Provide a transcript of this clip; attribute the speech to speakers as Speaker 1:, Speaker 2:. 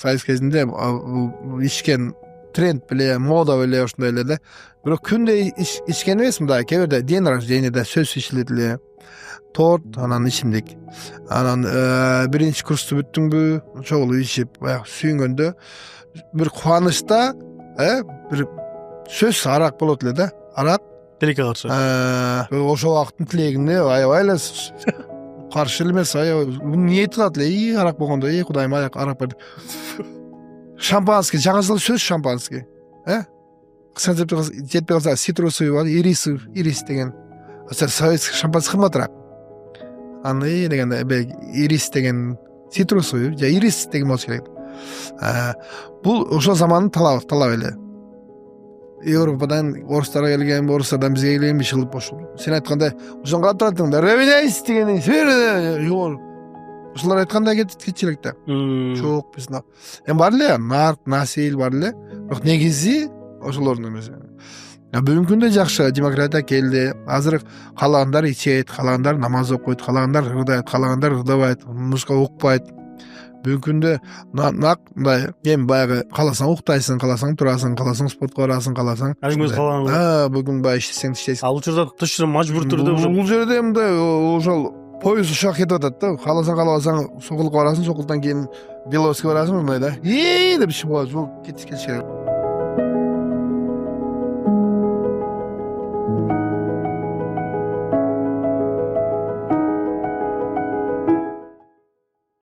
Speaker 1: Сайыс кезинде ичкен тренд беле, мода беле ушундай эле да. Бирок күндө ичкен эмес, мындай кээ бирде день рожденияда сөз ичилет эле. Торт, анан ичимдик. Анан биринчи курсту бүттүңбү, чогулуп ичип, баягы сүйүнгөндө бир кубанычта, бир сөз арак болот эле да. Арак
Speaker 2: Тилекке каршы.
Speaker 1: ошол убакыттын тилегине аябай эле каршы эмес, ниети кылат эле, арак болгондо, кудайым арак бер. Шампанский, жаңы жыл сөз шампанский. Кыска жетпей калса цитрусовый бар, ирис деген. Советский шампанский кымбатыраак. Аны дегенде ирис деген цитрусовый, же ирис деген болсо керек. Бул ошол замандын талабы эле. Европадан орустарга келген, орустардан бизге келген бир жыл ошол. Сен айткандай, ошону карап турасың, ревенес дегени, ошолор айткандай кетчү элек да. Жок, биздин эми бар эле, нарк, насил бар эле, бирок негизи ошолордун эмеси. Бүгүнкү күндө жакшы демократия келди. Азыр каалагандар ичет, каалагандар намаз окуйт, каалагандар ырдайт, каалагандар ырдабайт, музыка укпайт. Бүгүнкү күндө мындай эми баягы кааласаң уктайсың, кааласаң турасың, кааласаң спортко барасың, кааласаң.
Speaker 2: Өзүңүз каалаган.
Speaker 1: Бүгүн баягы иштесең иштейсиң.
Speaker 2: Ал учурда тышчы мажбур түрдө
Speaker 1: Бул жерде мындай ошол поезд ушак кетип атат да. Кааласаң Сокулукка барасың, Сокулуктан кийин Беловскийге барасың, мындай да. Деп иши болот, жол кетиш керек.